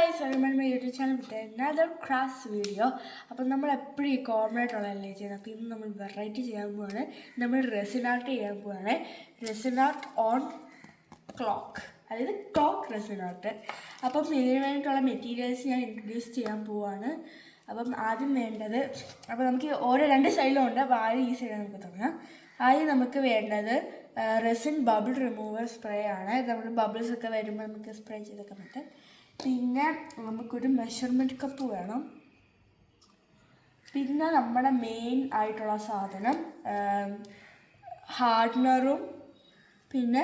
guys, welcome to my YouTube channel with another crafts video. അപ്പോൾ നമ്മൾ എപ്പോഴും ഈ കോമൺ ആയിട്ടുള്ളതല്ലേ ചെയ്യുന്നത്. അപ്പോൾ ഇന്ന് നമ്മൾ വെറൈറ്റി ചെയ്യാൻ പോവാണ്. നമ്മൾ റെസിൻ ആർട്ട് ചെയ്യാൻ പോവാണ്. റെസിൻ ആർട്ട് ഓൺ ക്ലോക്ക്, അതായത് ക്ലോക്ക് റെസിൻ ആർട്ട്. അപ്പം ഇതിന് വേണ്ടിയിട്ടുള്ള മെറ്റീരിയൽസ് ഞാൻ ഇൻട്രൊഡ്യൂസ് ചെയ്യാൻ പോവാണ്. അപ്പം ആദ്യം വേണ്ടത്, അപ്പോൾ നമുക്ക് ഓരോ രണ്ട് സൈഡിലും ഉണ്ട്. അപ്പോൾ ആദ്യം ഈ സൈഡിൽ നമുക്ക് തുടങ്ങാം. ആദ്യം നമുക്ക് വേണ്ടത് റെസിൻ ബബിൾ റിമൂവർ സ്പ്രേ ആണ്. നമ്മൾ ബബിൾസ് ഒക്കെ വരുമ്പോൾ നമുക്ക് സ്പ്രേ ചെയ്തൊക്കെ പറ്റും. പിന്നെ നമുക്കൊരു മെഷർമെൻറ്റ് കപ്പ് വേണം. പിന്നെ നമ്മുടെ മെയിൻ ആയിട്ടുള്ള സാധനം ഹാർഡ്നറും പിന്നെ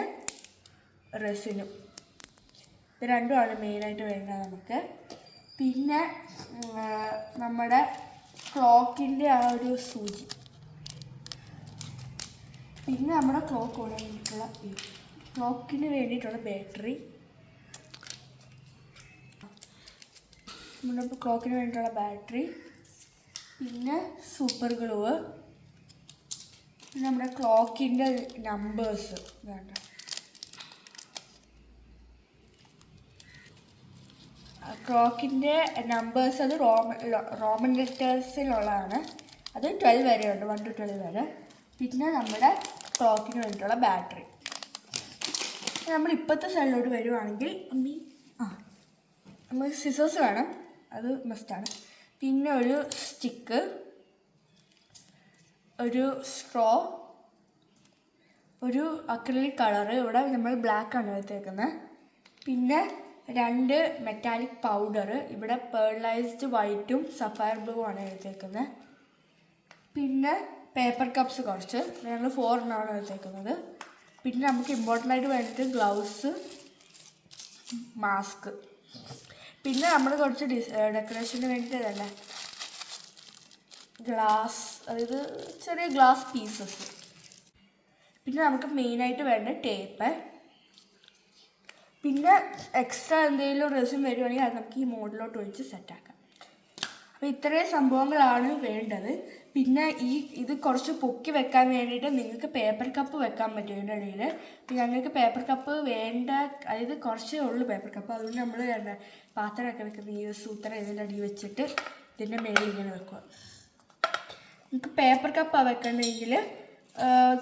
റെസിനും. ഇത് രണ്ടുമാണ് മെയിനായിട്ട് വേണ്ടത് നമുക്ക്. പിന്നെ നമ്മുടെ ക്ലോക്കിൻ്റെ ആ ഒരു സൂചി, പിന്നെ നമ്മുടെ ക്ലോക്കിന് വേണ്ടിയിട്ടുള്ള ബാറ്ററി, നമ്മുടെ ക്ലോക്കിന് വേണ്ടിയിട്ടുള്ള ബാറ്ററി, പിന്നെ സൂപ്പർ ഗ്ലൂ, പിന്നെ നമ്മുടെ ക്ലോക്കിൻ്റെ നമ്പേഴ്സ് വേണ്ട. ക്ലോക്കിൻ്റെ നമ്പേഴ്സ് അത് റോമൻ ലെറ്റേഴ്സിലുള്ളതാണ്. അത് 12 വരെയുണ്ട്, 1 to 12 വരെ. പിന്നെ നമ്മുടെ ക്ലോക്കിന് വേണ്ടിയിട്ടുള്ള ബാറ്ററി. നമ്മൾ ഇപ്പോഴത്തെ സൈഡിലോട്ട് വരുവാണെങ്കിൽ നമുക്ക് സിസേഴ്സ് വേണം, അത് മസ്റ്റാണ്. പിന്നെ ഒരു സ്റ്റിക്ക്, ഒരു സ്ട്രോ, ഒരു അക്രിലിക് കളറ്, ഇവിടെ നമ്മൾ ബ്ലാക്കാണ് എടുത്തേക്കുന്നത്. പിന്നെ 2 മെറ്റാലിക് പൗഡർ, ഇവിടെ പേർലൈസ്ഡ് വൈറ്റും സഫയർ ബ്ലൂ ആണ് എടുത്തേക്കുന്നത്. പിന്നെ പേപ്പർ കപ്സ് കുറച്ച്, ഞങ്ങൾ 4 എണ്ണമാണ് എടുത്തേക്കുന്നത്. പിന്നെ നമുക്ക് ഇമ്പോർട്ടൻ്റ് ആയിട്ട് വേണ്ടിയിട്ട് ഗ്ലൗസ്, മാസ്ക്. പിന്നെ നമ്മൾ കുറച്ച് ഡെക്കറേഷന് വേണ്ടിയിട്ട് തന്നെ ഗ്ലാസ്, അതായത് ചെറിയ ഗ്ലാസ് പീസസ്. പിന്നെ നമുക്ക് മെയിനായിട്ട് വേണ്ട ടേപ്പ്. പിന്നെ എക്സ്ട്രാ എന്തെങ്കിലും റെസിൻ വരുവാണെങ്കിൽ അത് നമുക്ക് ഈ മോഡിലോട്ട് ഒഴിച്ച് സെറ്റാക്കാം. അപ്പോൾ ഇത്രയും സംഭവങ്ങളാണ് വേണ്ടത്. പിന്നെ ഇത് കുറച്ച് പൊക്കി വെക്കാൻ വേണ്ടിയിട്ട് നിങ്ങൾക്ക് പേപ്പർ കപ്പ് വെക്കാൻ പറ്റും ഇതിൻ്റെ ഇടയിൽ. ഞങ്ങൾക്ക് പേപ്പർ കപ്പ് വേണ്ട, അതായത് കുറച്ചേ ഉള്ളൂ പേപ്പർ കപ്പ്. അതുകൊണ്ട് നമ്മൾ പാത്രമൊക്കെ വെക്കുന്ന ഈ സൂത്രം ഇതിൻ്റെ അടിയിൽ വെച്ചിട്ട് ഇതിൻ്റെ മേലെ ഇങ്ങനെ വെക്കുക. നമുക്ക് പേപ്പർ കപ്പാണ് വെക്കണമെങ്കിൽ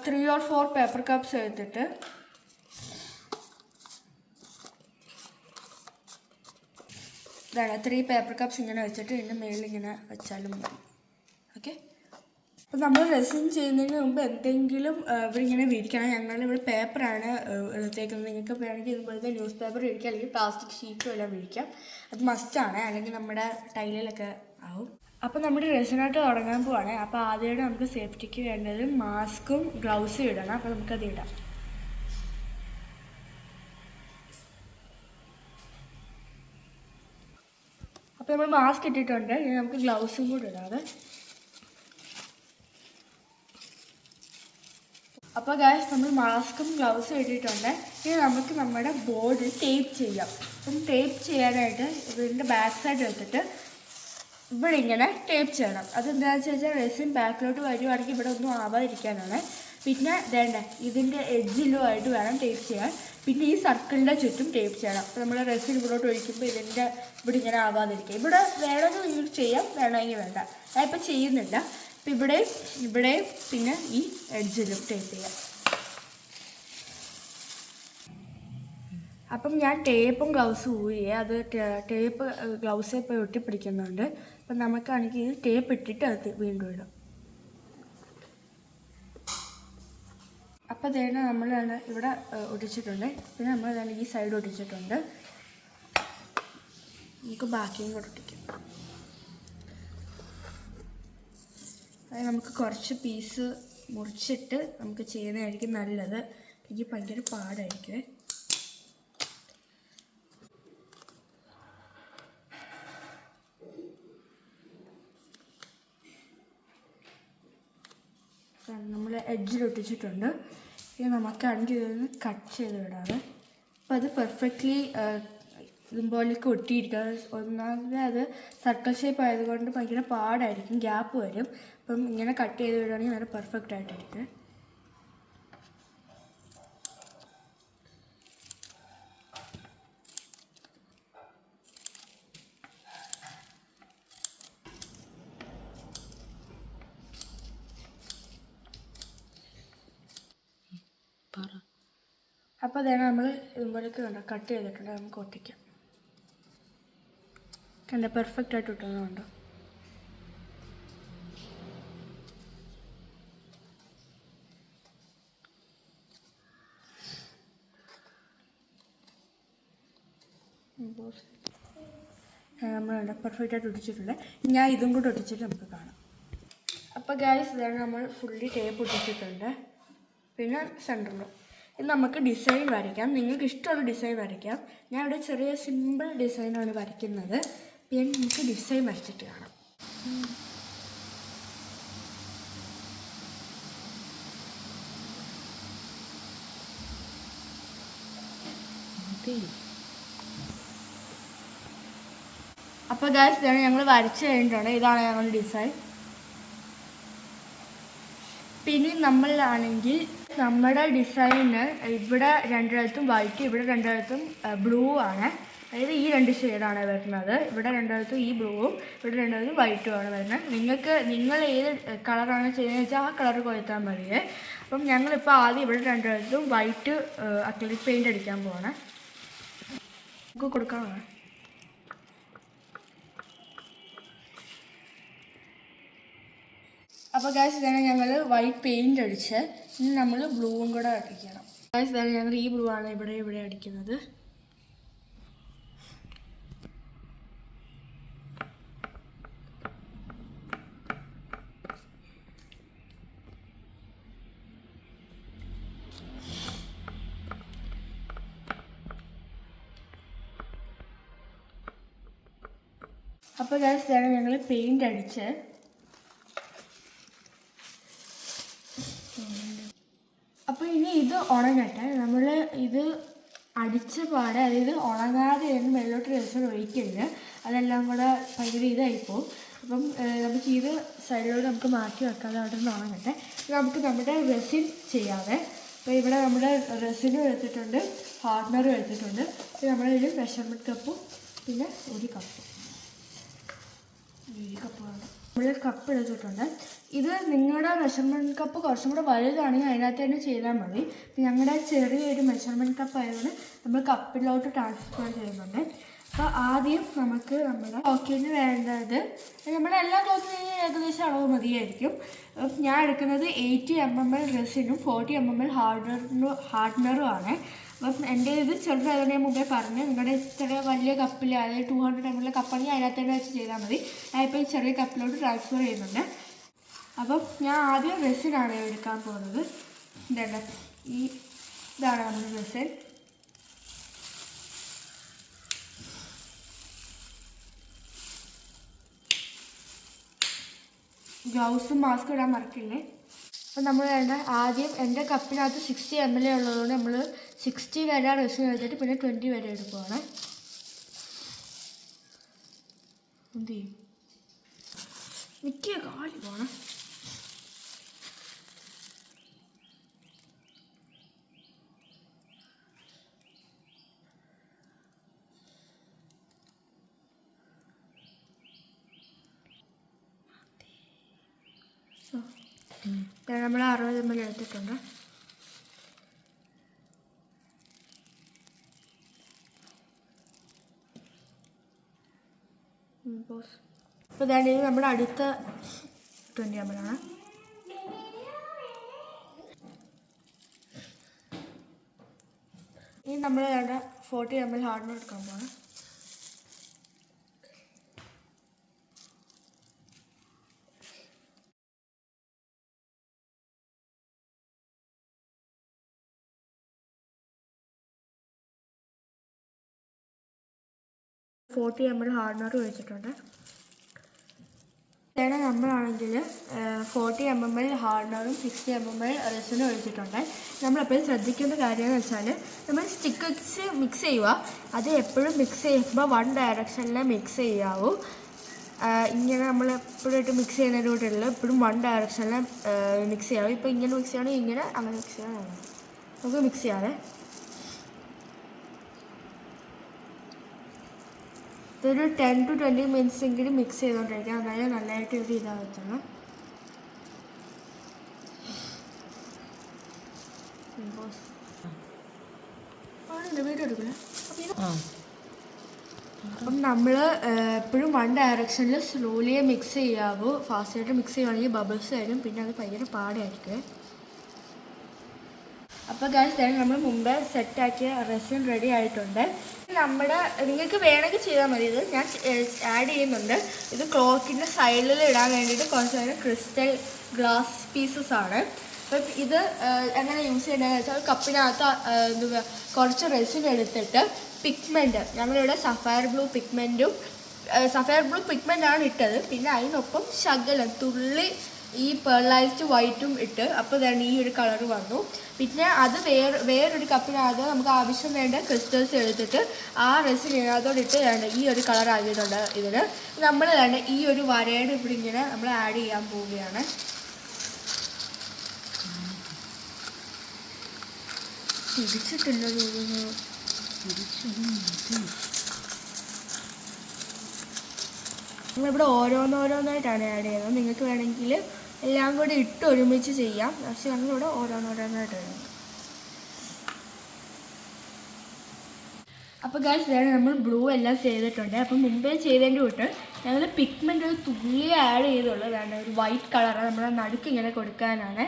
3 or 4 പേപ്പർ കപ്സ് എടുത്തിട്ട് ഇതാണ് 3 പേപ്പർ കപ്സ് ഇങ്ങനെ വെച്ചിട്ട് ഇതിൻ്റെ മേളിൽ ഇങ്ങനെ വെച്ചാലും മതി. ഓക്കെ. അപ്പോൾ നമ്മൾ റെസിൻ ചെയ്യുന്നതിന് മുമ്പ് എന്തെങ്കിലും ഇവിടെ ഇങ്ങനെ വിരിക്കണം. ഞങ്ങളിവിടെ പേപ്പറാണ് എടുത്തേക്കുന്നത്. നിങ്ങൾക്ക് വേണമെങ്കിൽ ഇതുപോലത്തെ ന്യൂസ് പേപ്പർ വിരിക്കാം, അല്ലെങ്കിൽ പ്ലാസ്റ്റിക് ഷീറ്റും എല്ലാം വിരിക്കാം. അത് മസ്റ്റാണ്, അല്ലെങ്കിൽ നമ്മുടെ ടൈലിലൊക്കെ ആവും. അപ്പോൾ നമ്മുടെ റെസിനായിട്ട് തുടങ്ങാൻ പോവാണ്. അപ്പോൾ ആദ്യമായിട്ട് നമുക്ക് സേഫ്റ്റിക്ക് വേണ്ടത് മാസ്കും ഗ്ലൗസും ഇടണം. അപ്പോൾ നമുക്കത് ഇടാം. അപ്പോൾ നമ്മൾ മാസ്ക് ഇട്ടിട്ടുണ്ട്. ഇനി നമുക്ക് ഗ്ലൗസും കൂടി ഇടാതെ. അപ്പോൾ ഗൈസ്, നമ്മൾ മാസ്കും ഗ്ലൗസും ഇട്ടിട്ടുണ്ട്. ഇനി നമുക്ക് നമ്മുടെ ബോർഡ് ടേപ്പ് ചെയ്യാം. അപ്പം ടേപ്പ് ചെയ്യാനായിട്ട് ഇതിൻ്റെ ബാക്ക് സൈഡ് എടുത്തിട്ട് ഇവിടെ ഇങ്ങനെ ടേപ്പ് ചെയ്യണം. അതെന്താണെന്ന് വെച്ചാൽ റെസിൻ ബാക്കിലോട്ട് വരുവാണെങ്കിൽ ഇവിടെ ഒന്നും ആവാതിരിക്കാനാണ്. പിന്നെ വേണ്ട ഇതിൻ്റെ എഡ്ജിലുമായിട്ട് വേണം ടേപ്പ് ചെയ്യാൻ. പിന്നെ ഈ സർക്കിളിൻ്റെ ചുറ്റും ടേപ്പ് ചെയ്യണം. അപ്പോൾ നമ്മൾ റെസിൻ ഇവിടോട്ട് ഒഴിക്കുമ്പോൾ ഇതിൻ്റെ ഇവിടെ ഇങ്ങനെ ആവാതിരിക്കുക. ഇവിടെ വേണമെങ്കിൽ നിങ്ങൾക്ക് ചെയ്യാം, വേണമെങ്കിൽ വേണ്ട. ഞാനിപ്പോൾ ചെയ്യുന്നില്ല. അപ്പോൾ ഇവിടെയും പിന്നെ ഈ എഡ്ജിലും ടേപ്പ് ചെയ്യാം. അപ്പം ഞാൻ ടേപ്പും ഗ്ലൗസും ഊരിയേ, അത് ടേപ്പ് ഗ്ലൗസിൽ പോയി ഒട്ടിപ്പിടിക്കുന്നുണ്ട്. അപ്പം നമുക്കാണെങ്കിൽ ഇത് ടേപ്പ് ഇട്ടിട്ട് അത് വീണ്ടും ഇടാം. അപ്പോൾ അതേനെ നമ്മൾ ഇവിടെ ഒട്ടിച്ചിട്ടുണ്ട്. പിന്നെ നമ്മൾ ഈ സൈഡ് ഒട്ടിച്ചിട്ടുണ്ട്. നമുക്ക് ബാക്കിയും കൂടെ ഒട്ടിക്കാം. അത് നമുക്ക് കുറച്ച് പീസ് മുറിച്ചിട്ട് നമുക്ക് ചെയ്യുന്നതായിരിക്കും നല്ലത്. എനിക്ക് ഭയങ്കര പാടായിരിക്കും. നമ്മൾ എഡ്ജിലൊട്ടിച്ചിട്ടുണ്ട്. ഇനി നമുക്കാണെങ്കിൽ ഇതൊന്ന് കട്ട് ചെയ്ത് വിടാറ്. അപ്പോൾ അത് പെർഫെക്റ്റ്ലി ഇതുപോലേക്ക് ഒട്ടിയിരിക്കുക. ഒന്നാമത് അത് സർക്കിൾ ഷേപ്പ് ആയതുകൊണ്ട് ഭയങ്കര പാടായിരിക്കും, ഗ്യാപ്പ് വരും. അപ്പം ഇങ്ങനെ കട്ട് ചെയ്ത് വിടുകയാണെങ്കിൽ നല്ല പെർഫെക്റ്റ് ആയിട്ടിരിക്കും. അപ്പോൾ അതാണ് നമ്മൾ ഇതുപോലേക്ക് കട്ട് ചെയ്തിട്ടുണ്ട്. നമുക്ക് ഒട്ടിക്കാം. കണ്ട പെർഫെക്റ്റ് ആയിട്ട് ഇട്ടുന്നുണ്ടോ? നമ്മൾ പെർഫെക്റ്റ് ആയിട്ട് ഒട്ടിച്ചിട്ടുണ്ട്. ഞാൻ ഇതും കൂടെ ഒട്ടിച്ചിട്ട് നമുക്ക് കാണാം. അപ്പോൾ ഗൈസ് ഇതാണ് നമ്മൾ ഫുള്ളി ടേപ്പ് ഒട്ടിച്ചിട്ടുണ്ട്. പിന്നെ സെൻറ്ററിലും ഇത് നമുക്ക് ഡിസൈൻ വരയ്ക്കാം. നിങ്ങൾക്ക് ഇഷ്ടമുള്ള ഡിസൈൻ വരയ്ക്കാം. ഞാൻ ഇവിടെ ചെറിയ സിമ്പിൾ ഡിസൈനാണ് വരയ്ക്കുന്നത്. പിന്നെ നമുക്ക് ഡിസൈൻ വരച്ചിട്ട് കാണാം. അപ്പോൾ ഗൈസ് ഇതാണ് ഞങ്ങൾ വരച്ച് കഴിഞ്ഞിട്ടുണ്ട്. ഇതാണ് ഞങ്ങളുടെ ഡിസൈൻ. പിന്നെ നമ്മളാണെങ്കിൽ നമ്മുടെ ഡിസൈന് ഇവിടെ രണ്ടിടത്തും വൈറ്റ്, ഇവിടെ രണ്ടിടത്തും ബ്ലൂ ആണ്. അതായത് ഈ 2 ഷെയ്ഡാണ് വരുന്നത്. ഇവിടെ രണ്ടിടത്തും ഈ ബ്ലൂവും ഇവിടെ രണ്ടിടത്തും വൈറ്റും ആണ് വരുന്നത്. നിങ്ങൾ ഏത് കളറാണ് ചെയ്യുന്നത് വെച്ചാൽ ആ കളർ കൊടുത്താൽ മതിയേ. അപ്പം ഞങ്ങളിപ്പോൾ ആദ്യം ഇവിടെ രണ്ടിടത്തും വൈറ്റ് അക്രിലിക് പെയിൻ്റ് അടിക്കാൻ പോവാണ്. നമുക്ക് കൊടുക്കാനാണ്. അപ്പോൾ ഗൈസ് ഇതാണ് ഞങ്ങൾ വൈറ്റ് പെയിൻ്റ് അടിച്ച് ഇനി നമ്മൾ ബ്ലൂവും കൂടെ അടിക്കണം. ഗൈസ് ഇതാണ് ഞങ്ങൾ ഈ ബ്ലൂ ആണ് ഇവിടെ അടിക്കുന്നത്. അപ്പോൾ ഗൈസ് ഇതാണ് ഞങ്ങൾ പെയിൻ്റ് അടിച്ച്. അപ്പോൾ ഇനി ഇത് ഉണങ്ങട്ടെ. നമ്മൾ ഇത് അടിച്ച പാടെ, അതായത് ഉണങ്ങാതെ വെള്ളോട്ട് രസം ഒഴിക്കരുത്. അതെല്ലാം കൂടെ ഭയങ്കര ഇതായിപ്പോവും. അപ്പം നമുക്ക് ഇത് സൈഡിലോട്ട് നമുക്ക് മാറ്റി വെക്കാതെ അവിടെ നിന്ന് ഉണങ്ങട്ടെ. നമുക്ക് നമ്മുടെ റെസിൻ ചെയ്യാതെ. അപ്പോൾ ഇവിടെ നമ്മുടെ റെസിനും എടുത്തിട്ടുണ്ട്, ഹാർഡ്നറും എടുത്തിട്ടുണ്ട്. പിന്നെ നമ്മുടെ ഒരു മെഷർമെൻറ്റ് കപ്പും പിന്നെ ഒരു കപ്പ് വേണം. നമ്മൾ കപ്പ് എടുത്തിട്ടുണ്ട്. ഇത് നിങ്ങളുടെ മെഷർമെൻറ്റ് കപ്പ് കുറച്ചും കൂടെ വലുതാണെങ്കിൽ അതിനകത്ത് തന്നെ ചെയ്താൽ മതി. ഞങ്ങളുടെ ചെറിയൊരു മെഷർമെൻറ്റ് കപ്പ് ആയതുകൊണ്ട് നമ്മൾ കപ്പിലോട്ട് ട്രാൻസ്ഫർ ചെയ്യുന്നുണ്ട്. അപ്പോൾ ആദ്യം നമുക്ക് നമ്മുടെ ക്ലോക്കിന് വേണ്ടത് നമ്മുടെ എല്ലാ ക്ലോക്കിനും ഏകദേശം അളവ് മതിയായിരിക്കും. ഞാൻ എടുക്കുന്നത് 80 ml റെസിനും 40 ml ഹാർഡ്നറും ആണ്. അപ്പം എൻ്റെ ഇത് ചെറുതായതുകൊണ്ട് ഞാൻ മുമ്പേ പറഞ്ഞു. നിങ്ങളുടെ ചെറിയ വലിയ കപ്പിൽ, അതായത് 200 ml കപ്പാണെങ്കിൽ അതിനകത്ത് തന്നെ വെച്ച് ചെയ്താൽ മതി. ഞാനിപ്പോൾ ഈ ചെറിയ കപ്പിലോട്ട് ട്രാൻസ്ഫർ ചെയ്യുന്നുണ്ട്. അപ്പം ഞാൻ ആദ്യം റെസിനാണ് എടുക്കാൻ പോകുന്നത്. ഇതാണ് നമ്മുടെ റെസിൻ. ഗ്ലൗസും മാസ്കും ഇടാൻ മറക്കില്ലേ. അപ്പം നമ്മൾ ആദ്യം എൻ്റെ കപ്പിനകത്ത് 60 ml ഉള്ളതുകൊണ്ട് നമ്മൾ 60 വരെ റെസിൻ എടുത്തിട്ട് പിന്നെ 20 വരെ എടുക്കുവാണ്. എന്ത് ചെയ്യും മിക്ക കാലി പോണം. നമ്മൾ 60 ml എടുത്തിട്ടുണ്ട്. അപ്പോൾ ഇതാണ് ഇത് നമ്മുടെ അടുത്ത 20 ml ആണ്. ഇനി നമ്മൾ 40 ml ഹാർഡ്നർ എടുക്കാൻ പോകണം. $40 ml ഹാർഡ്നർ ഒഴിച്ചിട്ടുണ്ട്. ഇതാണ് നമ്മളാണെങ്കിൽ 40 ml ഹാർഡ്നറും 60 ml റെസിനും ഒഴിച്ചിട്ടുണ്ട്. നമ്മളെപ്പോഴും ശ്രദ്ധിക്കേണ്ട കാര്യമെന്ന് വെച്ചാൽ നമ്മൾ സ്റ്റിക്കേഴ്സ് മിക്സ് ചെയ്യുക. അത് എപ്പോഴും മിക്സ് ചെയ്യുമ്പോൾ 1 ഡയറക്ഷനിൽ മിക്സ് ചെയ്യാവൂ. ഇങ്ങനെ നമ്മൾ എപ്പോഴായിട്ട് മിക്സ് ചെയ്യുന്നതിലൂടെയുള്ള എപ്പോഴും 1 ഡയറക്ഷനിൽ മിക്സ് ചെയ്യാവും. ഇപ്പോൾ ഇങ്ങനെ മിക്സ് ചെയ്യണമെങ്കിൽ ഇങ്ങനെ, അങ്ങനെ മിക്സ് ചെയ്യണം. നമുക്ക് മിക്സ് ചെയ്യാതെ ഇതൊരു 10 to 20 minutes എങ്കിലും മിക്സ് ചെയ്തുകൊണ്ടിരിക്കാം. അതായത് നല്ലതായിട്ട് ഒരു ഇതാകത്തുള്ളൂ. വീഡിയോ എടുക്കില്ല. അപ്പം നമ്മൾ എപ്പോഴും വൺ ഡയറക്ഷനിൽ സ്ലോലി മിക്സ് ചെയ്യാവൂ. ഫാസ്റ്റായിട്ട് മിക്സ് ചെയ്യുകയാണെങ്കിൽ ബബിൾസ് വരും, പിന്നെ അത് ഭയങ്കര പാടായിരിക്കും. അപ്പോൾ ഗൈസ് നമ്മൾ മുമ്പേ സെറ്റാക്കിയ റെസിൻ റെഡി ആയിട്ടുണ്ട്. നിങ്ങൾക്ക് വേണമെങ്കിൽ ചെയ്താൽ മതി. ഇത് ഞാൻ ആഡ് ചെയ്യുന്നുണ്ട്. ഇത് ക്ലോക്കിൻ്റെ സൈഡിൽ ഇടാൻ വേണ്ടിയിട്ട് കുറച്ച് നേരം ക്രിസ്റ്റൽ ഗ്ലാസ് പീസസ് ആണ്. അപ്പം ഇത് എങ്ങനെ യൂസ് ചെയ്യേണ്ടതെന്ന് വെച്ചാൽ കപ്പിനകത്ത് കുറച്ച് റെസിൻ എടുത്തിട്ട് പിഗ്മെൻറ്റ്, ഞങ്ങളിവിടെ സഫയർ ബ്ലൂ പിഗ്മെൻറ്റാണ് ഇട്ടത്. പിന്നെ അതിനൊപ്പം ശകലം തുള്ളി ഈ പേർലൈസ്ഡ് വൈറ്റും ഇട്ട്, അപ്പോൾ തന്നെ ഈ ഒരു കളർ വന്നു. പിന്നെ അത് വേറൊരു കപ്പിനകത്ത് നമുക്ക് ആവശ്യം വേണ്ട ക്രിസ്റ്റൽസ് എടുത്തിട്ട് ആ റെസിൻ ഇതിനകത്തോടിട്ട് വേണ്ട ഈ ഒരു കളർ ആക്കിയിട്ടുണ്ട്. ഇതിന് നമ്മൾ വേണ്ട ഈ ഒരു വരയുടെ ഇവിടെ ഇങ്ങനെ നമ്മൾ ആഡ് ചെയ്യാൻ പോവുകയാണ്. തിരിച്ചിട്ടില്ല തോന്നുന്നു. നമ്മളിവിടെ ഓരോന്നോരോന്നായിട്ടാണ് ആഡ് ചെയ്യുന്നത്. നിങ്ങൾക്ക് വേണമെങ്കിൽ എല്ലാം കൂടി ഇട്ട് ഒരുമിച്ച് ചെയ്യാം. പക്ഷെ ഞങ്ങളിവിടെ ഓരോന്നോരോന്നായിട്ട് ഇടുന്നു. അപ്പോൾ ഗൈസ് വേറെ നമ്മൾ ബ്ലൂ എല്ലാം ചെയ്തിട്ടുണ്ട്. അപ്പം മുമ്പേ ചെയ്തതിൻ്റെ കൂട്ട് ഞങ്ങൾ പിഗ്മെൻ്റ് ഒരു തുള്ളി ആഡ് ചെയ്തുള്ളൂ. വേണ്ട ഒരു വൈറ്റ് കളറാണ് നമ്മുടെ നടുക്ക് ഇങ്ങനെ കൊടുക്കാനാണ്.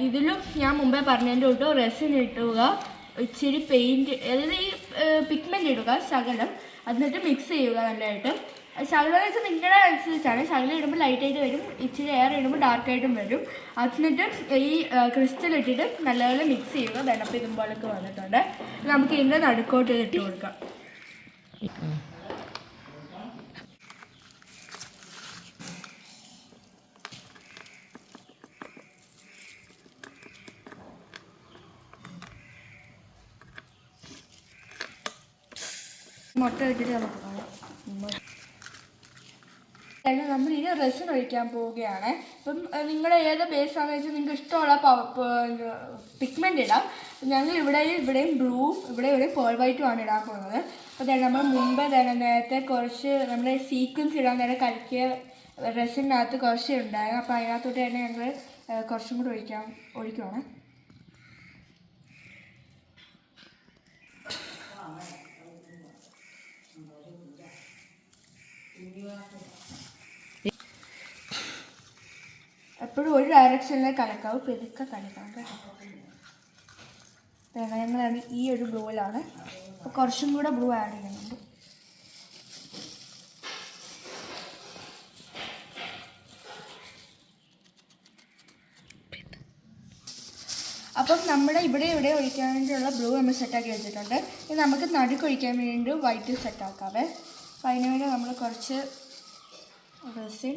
ഇതിലും ഞാൻ മുമ്പേ പറഞ്ഞതിൻ്റെ കൂട്ട് റെസിൻ ഇട്ടുക, ഇച്ചിരി പെയിൻറ്റ്, അതായത് ഈ പിഗ്മെൻ്റ് ഇടുക ശകലം, എന്നിട്ട് മിക്സ് ചെയ്യുക നല്ലതായിട്ട്. ശകലം വെച്ചാൽ നിങ്ങളുടെ അനുസരിച്ചാണ്. ശകലം ഇടുമ്പോൾ ലൈറ്റായിട്ട് വരും, ഇച്ചിരി എയർ ഇടുമ്പോൾ ഡാർക്കായിട്ടും വരും. എന്നിട്ട് ഈ ക്രിസ്റ്റൽ ഇട്ടിട്ട് നല്ലപോലെ മിക്സ് ചെയ്യുക. വെള്ളപ്പം ഇതുമ്പോഴൊക്കെ വന്നിട്ടുണ്ട്. നമുക്ക് ഇതിൻ്റെ നടുക്കോട്ട് ഇട്ട് കൊടുക്കാം. മുട്ട ഇട്ടിട്ട് നമുക്ക് കാണാം. നമ്മൾ ഇനി റെസിൻ ഒഴിക്കാൻ പോവുകയാണ്. അപ്പം നിങ്ങളുടെ ഏത് ബേസാണെന്ന് വെച്ചാൽ നിങ്ങൾക്ക് ഇഷ്ടമുള്ള പിഗ്മെൻ്റ് ഇടാം. ഞങ്ങൾ ഇവിടെയും ബ്ലൂവും ഇവിടെയും പേൾ വൈറ്റും ആണ് ഇടാൻ പോകുന്നത്. അപ്പോൾ നമ്മൾ മുമ്പേ തന്നെ നേരത്തെ കുറച്ച് നമ്മുടെ സീക്വൻസ് ഇടാൻ നേരം കലക്കിയ റെസിനകത്ത് കുറച്ച് ഉണ്ടായിരുന്നു. അപ്പോൾ അതിനകത്തോട്ട് തന്നെ ഞങ്ങൾ കുറച്ചും കൂടി ഒഴിക്കുവാണ്. എപ്പോഴും ഒരു ഡയറക്ഷനിലേക്ക് കലക്കാവും, പെരുക്കെ കലക്കാം കേട്ടോ. ഞങ്ങളാണ് ഈ ഒരു ബ്ലൂവിലാണ്. അപ്പോൾ കുറച്ചും കൂടെ ബ്ലൂ ആഡ് ചെയ്യുന്നുണ്ട്. അപ്പം നമ്മുടെ ഇവിടെ ഒഴിക്കാൻ വേണ്ടിയുള്ള ബ്ലൂ നമ്മൾ സെറ്റാക്കി വെച്ചിട്ടുണ്ട്. ഇനി നമുക്ക് നടുക്ക് ഒഴിക്കാൻ വേണ്ടി വൈറ്റ് സെറ്റാക്കാവേ. അപ്പോൾ അതിന് വേണ്ടി നമ്മൾ കുറച്ച് റെസിൻ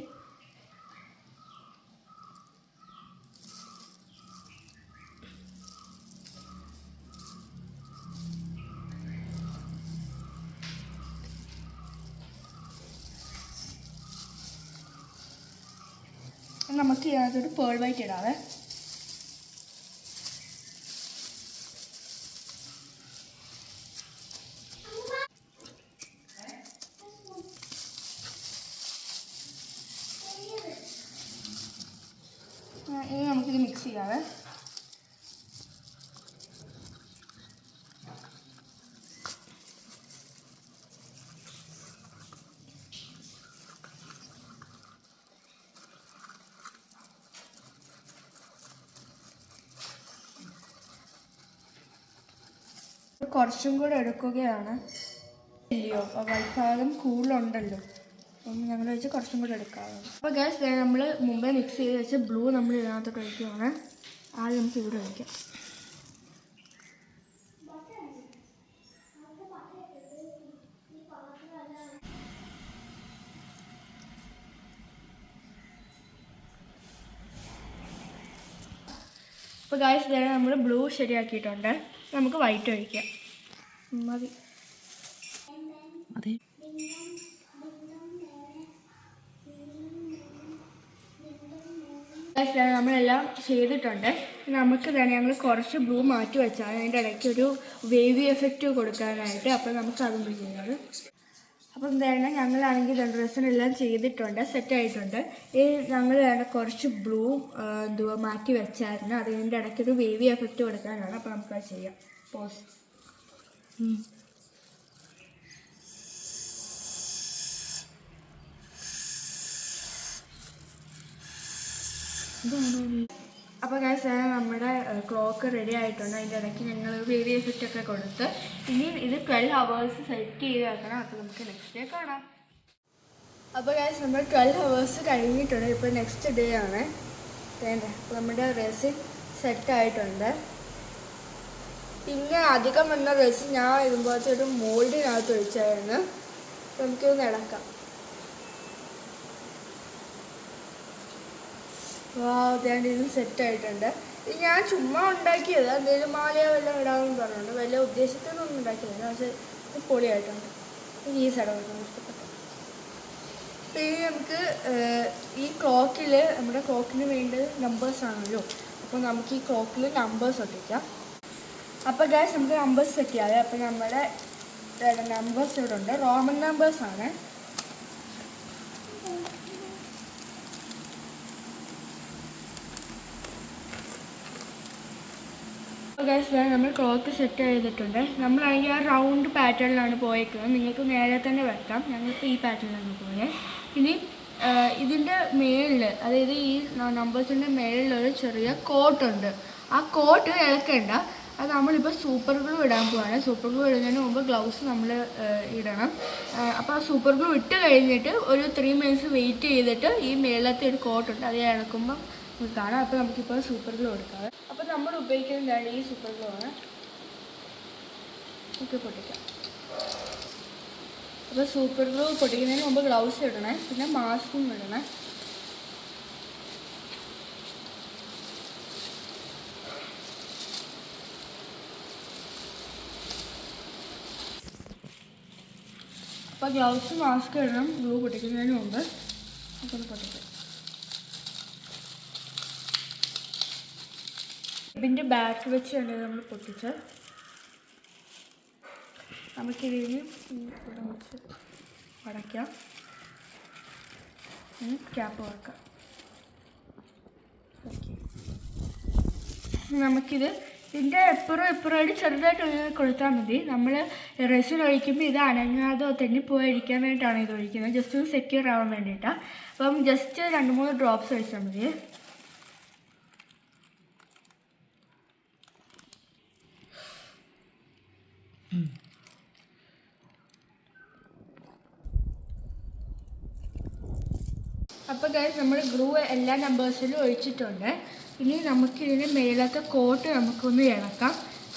നമുക്ക് ഇതിനകത്തൊരു പേൾ വൈറ്റ് ഇടാവേ. ഇനി നമുക്കിത് മിക്സ് ചെയ്യാവേ. കുറച്ചും കൂടെ എടുക്കുകയാണ്. ഇല്ലയോ വൈഭാഗം കൂടുതലുണ്ടല്ലോ, അപ്പം ഞങ്ങൾ വെച്ച് കുറച്ചും കൂടെ എടുക്കാറുണ്ട്. അപ്പോൾ ഗൈസ് നമ്മൾ മുമ്പേ മിക്സ് ചെയ്ത് വെച്ച് ബ്ലൂ നമ്മൾ ഇതിനകത്തോട്ട് ഒഴിക്കുകയാണ്. ആദ്യം നമുക്ക് ഇവിടെ ഒഴിക്കാം. അപ്പോൾ ഗൈസ് നമ്മൾ ബ്ലൂ ശരിയാക്കിയിട്ടുണ്ട്. നമുക്ക് വൈറ്റ് ഒഴിക്കാം. മതി. അതെ നമ്മളെല്ലാം ചെയ്തിട്ടുണ്ട്. നമുക്ക് തന്നെ ഞങ്ങൾ കുറച്ച് ബ്ലൂ മാറ്റി വെച്ചാൽ അതിൻ്റെ ഇടയ്ക്ക് ഒരു വേവി എഫക്റ്റ് കൊടുക്കാനായിട്ട്. അപ്പോൾ നമുക്ക് അതും ചെയ്യുന്നത്. അപ്പം എന്താണ് ഞങ്ങളാണെങ്കിൽ ഡ്രസ്സിനെല്ലാം ചെയ്തിട്ടുണ്ട്, സെറ്റായിട്ടുണ്ട്. ഈ ഞങ്ങൾ കുറച്ച് ബ്ലൂ മാറ്റി വെച്ചായിരുന്നു. അതിൻ്റെ ഇടയ്ക്കൊരു വേവി എഫക്റ്റ് കൊടുക്കാനാണ്. അപ്പോൾ നമുക്കത് ചെയ്യാം. പോസ്. അപ്പോൾ ഗൈസ് നമ്മുടെ ക്ലോക്ക് റെഡി ആയിട്ടുണ്ട്. അതിൻ്റെ ഇടയ്ക്ക് ഞങ്ങൾ വീഡിയോ എഫക്റ്റൊക്കെ കൊടുത്ത് ഇനി ഇത് 12 hours സെറ്റ് ചെയ്ത് വെക്കണം. അപ്പോൾ നമുക്ക് നെക്സ്റ്റ് ഡേ കാണാം. അപ്പോൾ ഗൈസ് നമ്മൾ 12 hours കഴിഞ്ഞിട്ടുണ്ട്. ഇപ്പോൾ നെക്സ്റ്റ് ഡേ ആണ്. വേണ്ട അപ്പോൾ നമ്മുടെ റെസിൻ സെറ്റായിട്ടുണ്ട്. പിന്നെ അധികം വന്ന റെസിൻ ഞാൻ ഇതുപോലത്തെ ഒരു മോൾഡിനകത്ത് ഒഴിച്ചായിരുന്നു. നമുക്കൊന്ന് ഇളക്കാം. ഇത് സെറ്റായിട്ടുണ്ട്. ഇത് ഞാൻ ചുമ്മാ ഉണ്ടാക്കിയത്. എന്തെങ്കിലും മാലയോ വല്ലതും ഇടാമെന്ന് പറഞ്ഞുകൊണ്ട് വലിയ ഉദ്ദേശത്തിനൊന്നും ഉണ്ടാക്കിയതല്ല. പക്ഷേ ഇത് പൊളിയായിട്ടുണ്ട്. എനിക്ക് ഈ സൈഡ് ഇഷ്ടപ്പെട്ടു. പിന്നെ നമുക്ക് ഈ ക്ലോക്കിൽ നമ്മുടെ ക്ലോക്കിന് വേണ്ടത് നമ്പേഴ്സ് ആണല്ലോ. അപ്പോൾ നമുക്ക് ഈ ക്ലോക്കിൽ നമ്പേഴ്സ് ഒട്ടിക്കാം. അപ്പോൾ ഗൈസ് നമുക്ക് നമ്പേഴ്സ് സെറ്റ് ചെയ്യാതെ. അപ്പോൾ നമ്മുടെ നമ്പേഴ്സ് ഇവിടെ ഉണ്ട്. റോമൻ നമ്പേഴ്സാണ്. ഗൈസ് നമ്മൾ ക്ലോക്ക് സെറ്റ് ചെയ്തിട്ടുണ്ട്. നമ്മളാണെങ്കിൽ ആ റൗണ്ട് പാറ്റേണിലാണ് പോയേക്കുന്നത്. നിങ്ങൾക്ക് നേരെ തന്നെ വെക്കാം. ഞങ്ങളിപ്പോൾ ഈ പാറ്റേണിലാണ് പോയത്. ഇനി ഇതിൻ്റെ മേളിൽ, അതായത് ഈ നമ്പേഴ്സിൻ്റെ മേളിലൊരു ചെറിയ കോട്ടുണ്ട്. ആ കോട്ട് ഇളക്കേണ്ട. അത് നമ്മളിപ്പോൾ സൂപ്പർ ഗ്ലൂ ഇടാൻ പോവാണ്. സൂപ്പർ ഗ്ലൂ ഇടുന്നതിന് മുമ്പ് ഗ്ലൗസ് നമ്മൾ ഇടണം. അപ്പോൾ ആ സൂപ്പർ ഗ്ലൂ ഇട്ട് കഴിഞ്ഞിട്ട് ഒരു 3 minutes വെയിറ്റ് ചെയ്തിട്ട് ഈ മേളത്തെ ഒരു കോട്ടുണ്ട് അത് ഇളക്കുമ്പം കാണാം. അപ്പോൾ നമുക്കിപ്പോൾ സൂപ്പർ ഗ്ലൂ എടുക്കാം. അപ്പോൾ നമ്മൾ ഉപയോഗിക്കുന്നതാണ് ഈ സൂപ്പർ ഗ്ലൂ ആണ്. നമുക്ക് പൊട്ടിക്കാം. അപ്പോൾ സൂപ്പർ ഗ്ലൂ പൊട്ടിക്കുന്നതിന് മുമ്പ് ഗ്ലൗസ് ഇടണേ. പിന്നെ മാസ്കും ഇടണേ. അപ്പോൾ ഗ്ലൗസ് മാസ്ക് ഇടണം ഗ്ലൂ പൊട്ടിക്കുന്നതിന് മുമ്പ്. അപ്പോൾ പൊട്ടിക്കാം. ഇതിൻ്റെ ബാക്ക് വെച്ചാണ് നമ്മൾ പൊട്ടിച്ച്. നമുക്കിതിന് ഇവിടെ വെച്ച് അടയ്ക്കാം. ക്യാപ്പ് വെക്കാം. ഓക്കെ. നമുക്കിത് ഇതിൻ്റെ ഇപ്പുറമായിട്ട് ചെറുതായിട്ട് കൊടുത്താൽ മതി. നമ്മൾ റെസിൻ ഒഴിക്കുമ്പോൾ ഇത് അനങ്ങാതെ തെന്നിപ്പോയിരിക്കാൻ വേണ്ടിയിട്ടാണ് ഇത് ഒഴിക്കുന്നത്. ജസ്റ്റ് ഒന്ന് സെക്യൂർ ആവാൻ വേണ്ടിയിട്ടാണ്. അപ്പം ജസ്റ്റ് 2-3 ഡ്രോപ്സ് ഒഴിച്ചാൽ മതി. അപ്പോൾ ഗൈസ് നമ്മൾ ഗ്ലൂ എല്ലാ നമ്പേഴ്സിലും ഒഴിച്ചിട്ടുണ്ട്. ഇനി നമുക്കിതിന് മേലത്തെ കോട്ട് നമുക്കൊന്ന് ഇളക്കാം.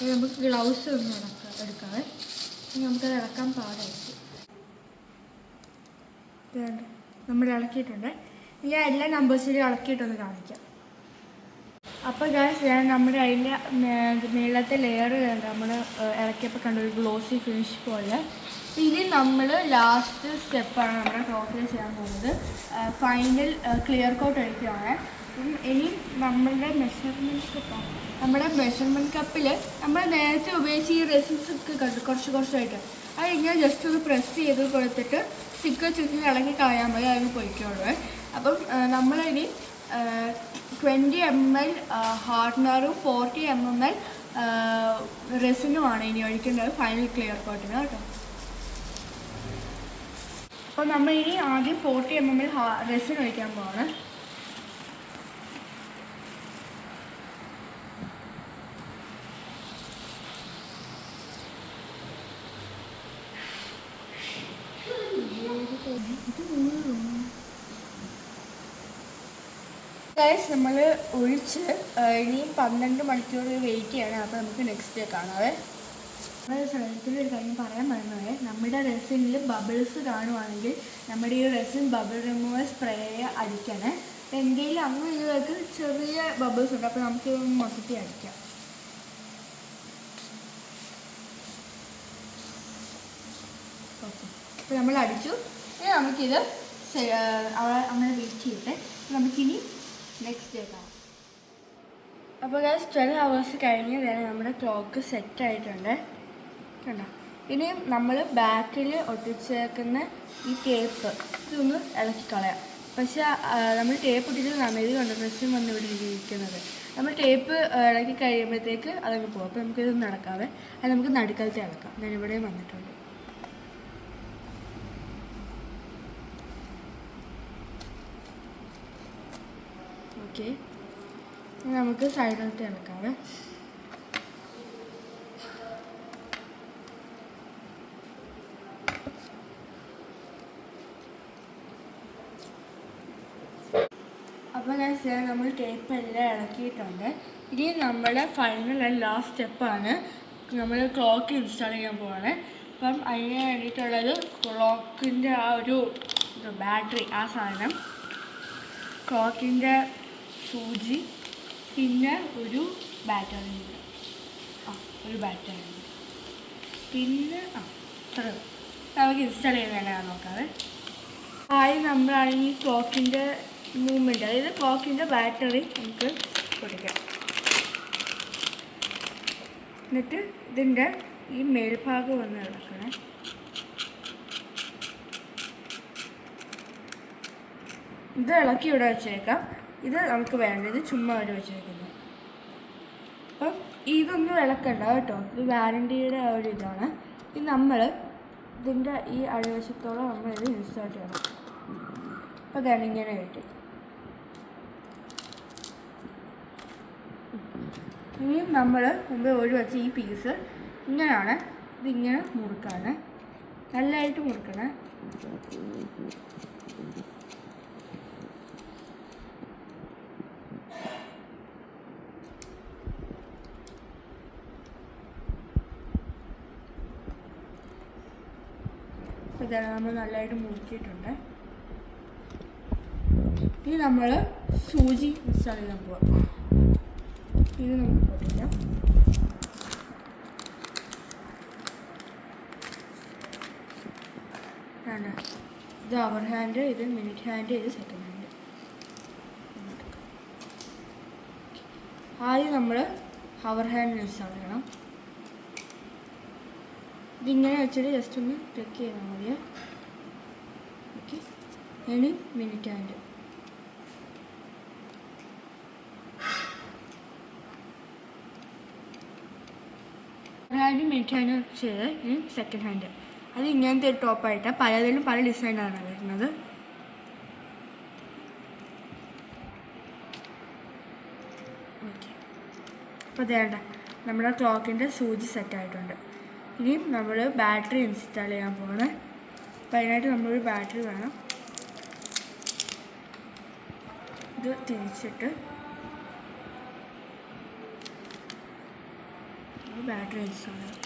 നമുക്ക് ഗ്ലൗസ് ഒന്ന് എടുക്കാവേ. ഇനി നമുക്കത് ഇളക്കാൻ പാടായിരിക്കും. നമ്മൾ ഇളക്കിയിട്ടുണ്ട്. ഞാൻ എല്ലാ നമ്പേഴ്സിലും ഇളക്കിയിട്ടൊന്ന് കാണിക്കാം. അപ്പോൾ ഗൈസ് ഞാൻ നമ്മുടെ അതിൻ്റെ മേലത്തെ ലെയർ നമ്മൾ ഇളക്കിയപ്പോൾ കണ്ട ഒരു ഗ്ലോസി ഫിനിഷ് പോലെ. ഇനി നമ്മൾ ലാസ്റ്റ് സ്റ്റെപ്പാണ് നമ്മുടെ ക്ലോക്കിൽ ചെയ്യാൻ പോകുന്നത്. ഫൈനൽ ക്ലിയർ കോട്ട് ഒഴിക്കുകയാണ്. ഇനി നമ്മളുടെ മെഷർമെൻറ്റ് കപ്പിൽ നമ്മൾ നേരത്തെ ഉപയോഗിച്ച് ഈ റെസിൻസ് ഒക്കെ കണ്ടു കുറച്ചായിട്ട് അത് ഇങ്ങനെ ജസ്റ്റ് ഒന്ന് പ്രസ് ചെയ്ത് കൊടുത്തിട്ട് സ്റ്റിക്കർ ചുറ്റി ഇളക്കി കളയാൻ മതി. അതിന് പൊയ്ക്കോളൂ. അപ്പം നമ്മളിനി 20 ml ഹാർഡ്നറും 40 ml റെസിനുമാണ് ഇനി ഒഴിക്കേണ്ടത് ഫൈനൽ ക്ലിയർ കോട്ടിന് കേട്ടോ. അപ്പോൾ നമ്മൾ ഇനി ആദ്യം 40 ml റെസിൻ ഒഴിക്കാൻ പോവാണ്. നമ്മൾ ഒഴിച്ച് ഇനി 12 മണിക്കൂർ വെയിറ്റ് ചെയ്യണം. അപ്പോൾ നമുക്ക് നെക്സ്റ്റ് ഡേ കാണാവേ. നമ്മുടെ സ്ഥലത്തിലൊരു കാര്യം പറയാൻ മറന്നുപോയെ. നമ്മുടെ റെസിനിൽ ബബിൾസ് കാണുവാണെങ്കിൽ നമ്മുടെ ഈ റെസിൻ ബബിൾ റിമൂവർ സ്പ്രേ അടിക്കണേ. എന്തെങ്കിലും അങ്ങനെ ഇതിലേക്ക് ചെറിയ ബബിൾസ് ഉണ്ട്. അപ്പോൾ നമുക്ക് മൊത്തത്തിൽ അടിക്കാം. ഓക്കെ. അപ്പോൾ നമ്മൾ അടിച്ചു. ഇനി നമുക്കിത് അങ്ങനെ വെയിറ്റ് ചെയ്യട്ടെ. നമുക്കിനി നെക്സ്റ്റ് ഡേ കാണാം. അപ്പോൾ ഗൈസ് 12 hours കഴിഞ്ഞ് നമ്മുടെ ക്ലോക്ക് സെറ്റായിട്ടുണ്ട് കണ്ടോ. ഇനി നമ്മൾ ബാക്കിൽ ഒട്ടിച്ചേക്കുന്ന ഈ ടേപ്പ് ഇതൊന്ന് ഇളക്കി കളയാം. പക്ഷേ നമ്മൾ ടേപ്പ് ഇട്ടിട്ട് നനയിൽ കൊണ്ട് റെസിൻ വന്ന് ഇവിടെ ഇരിക്കുന്നത്. നമ്മൾ ടേപ്പ് ഇളക്കി കഴിയുമ്പോഴത്തേക്ക് അതങ്ങ് പോകും. അപ്പോൾ നമുക്കിത് നടക്കാവേ. അത് നമുക്ക് നടുക്കലത്തെ ഇളക്കാം. ഞാൻ ഇവിടെയും വന്നിട്ടുണ്ട്. ഓക്കെ, നമുക്ക് സൈഡിലത്തെ ഇളക്കാവേ. അപ്പോൾ നമ്മൾ ടേപ്പ് എല്ലാം ഇളക്കിയിട്ടുണ്ട്. ഇനി നമ്മുടെ ഫൈനൽ ആൻഡ് ലാസ്റ്റ് സ്റ്റെപ്പാണ് നമ്മൾ ക്ലോക്ക് ഇൻസ്റ്റാൾ ചെയ്യാൻ പോവാണ്. അപ്പം അതിന് വേണ്ടിയിട്ടുള്ളത് ക്ലോക്കിൻ്റെ ആ ഒരു ബാറ്ററി, ആ സാധനം, ക്ലോക്കിൻ്റെ സൂചി, പിന്നെ ഒരു ബാറ്ററി ഉണ്ട്. ഒരു ബാറ്ററി ഉണ്ട്. പിന്നെ അത്ര നമുക്ക് ഇൻസ്റ്റാൾ ചെയ്യുന്നതാണ് നോക്കാതെ. ആദ്യം നമ്മളാണെങ്കിൽ ഈ ക്ലോക്കിൻ്റെ മൂവ്മെൻറ്റ്, അതായത് ക്ലോക്കിൻ്റെ ബാറ്ററി നമുക്ക് പൊട്ടിക്കാം. എന്നിട്ട് ഇതിൻ്റെ ഈ മേൽഭാഗം ഒന്ന് ഇളക്കണേ. ഇത് ഇളക്കി ഇവിടെ വെച്ചേക്കാം. ഇത് നമുക്ക് വേണ്ടത് ചുമ്മാ ഇവിടെ വെച്ചേക്കുന്നത്. അപ്പം ഇതൊന്നും ഇളക്കണ്ട കേട്ടോ, ഇത് വാറണ്ടിയുടെ ആ ഒരു ഇതാണ്. ഇത് നമ്മൾ ഇതിൻ്റെ ഈ അടിവശത്തോളം നമ്മൾ ഇത് ഇൻസേർട്ട് ചെയ്യണം. അപ്പോൾ അതാണ് ഇങ്ങനെ കിട്ടി. ഇനിയും നമ്മൾ മുമ്പ് ഒരു വെച്ച ഈ പീസ് ഇങ്ങനെയാണ്, ഇതിങ്ങനെ മുറുക്കാണ്, നല്ലതായിട്ട് മുറുക്കണേ. ഇതാണ് നമ്മൾ നല്ലതായിട്ട് മുറുക്കിയിട്ടുണ്ട്. ഇനി നമ്മൾ സൂചി ഇൻസ്റ്റാൾ ചെയ്യാൻ പോവാം. ഇത് നമുക്ക് പൊട്ടിക്കാം. ഇത് അവർ ഹാൻഡ്, ഇത് മിനിറ്റ് ഹാൻഡ്, ഇത് സെക്കൻഡ് ഹാൻഡ്. ആദ്യം നമ്മൾ അവർ ഹാൻഡ് ഇൻസ്റ്റാൾ ചെയ്യണം. ഇതിങ്ങനെ വെച്ചിട്ട് ജസ്റ്റ് ഒന്ന് ക്ലിക്ക് ചെയ്താൽ മതിയേ. ഓക്കെ, ഇനി minute hand. Hand minute hand ചെയ്ത് ഇനി സെക്കൻഡ് ഹാൻഡ്. അത് ഇങ്ങനത്തെ ഒരു ടോപ്പായിട്ട് പലതിലും പല ഡിസൈനാണ് വരുന്നത്. ഓക്കെ, അപ്പോൾ വേണ്ട നമ്മുടെ ക്ലോക്കിൻ്റെ സൂചി സെറ്റായിട്ടുണ്ട്. ഇനിയും നമ്മൾ ബാറ്ററി ഇൻസ്റ്റാൾ ചെയ്യാൻ പോകണേ. അപ്പോൾ അതിനായിട്ട് നമ്മളൊരു ബാറ്ററി വേണം. ഇത് തിരിച്ചിട്ട് ബാറ്ററി ഇൻസ്റ്റാൾ ചെയ്യാം.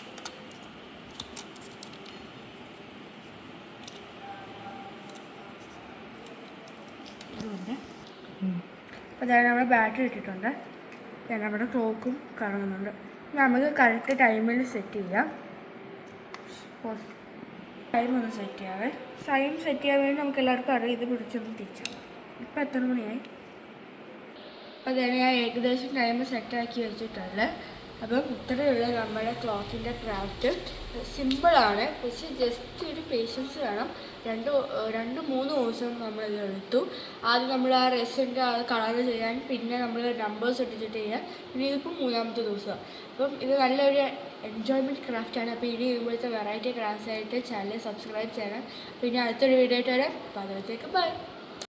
ഇതുണ്ട്. അപ്പോൾ അതായത് നമ്മുടെ ബാറ്ററി ഇട്ടിട്ടുണ്ട്. നമ്മുടെ ക്ലോക്കും കറങ്ങുന്നുണ്ട്. നമുക്ക് കറക്റ്റ് ടൈമിൽ സെറ്റ് ചെയ്യാം. ടൈം ഒന്ന് സെറ്റ് ചെയ്യാവേ. ടൈം സെറ്റ് ചെയ്യാൻ വേണ്ടി നമുക്ക് എല്ലാവർക്കും അറിയാം. ഇത് പിടിച്ചൊന്ന് തിരിച്ചു. ഇപ്പം എത്ര മണിയായി? അപ്പോൾ അതാണ് ഞാൻ ഏകദേശം ടൈം സെറ്റാക്കി വെച്ചിട്ടുണ്ട്. അപ്പം ഇത്രയുള്ള നമ്മുടെ ക്ലോക്കിൻ്റെ ക്രാഫ്റ്റ്. സിമ്പിളാണ്, പക്ഷേ ജസ്റ്റ് ഒരു പേഷ്യൻസ് വേണം. രണ്ട് മൂന്ന് ദിവസം നമ്മളിത് എടുത്തു. ആദ്യം നമ്മൾ ആ റെസിൻ്റെ ആ കളർ ചെയ്യാൻ, പിന്നെ നമ്മൾ നമ്പേഴ്സ് ഇട്ടിട്ട് ചെയ്യാൻ, പിന്നെ ഇതിപ്പോൾ മൂന്നാമത്തെ ദിവസമാണ്. അപ്പം ഇത് നല്ലൊരു എൻജോയ്മെൻറ്റ് ക്രാഫ്റ്റാണ്. അപ്പോൾ ഇനി ഇതുപോലത്തെ വെറൈറ്റി ക്രാഫ്റ്റ്സ് ആയിട്ട് ചാനൽ സബ്സ്ക്രൈബ് ചെയ്യണം. പിന്നെ അടുത്തൊരു വീഡിയോ ആയിട്ട് വരാം. അപ്പോൾ അതുവരത്തേക്ക് ബൈ.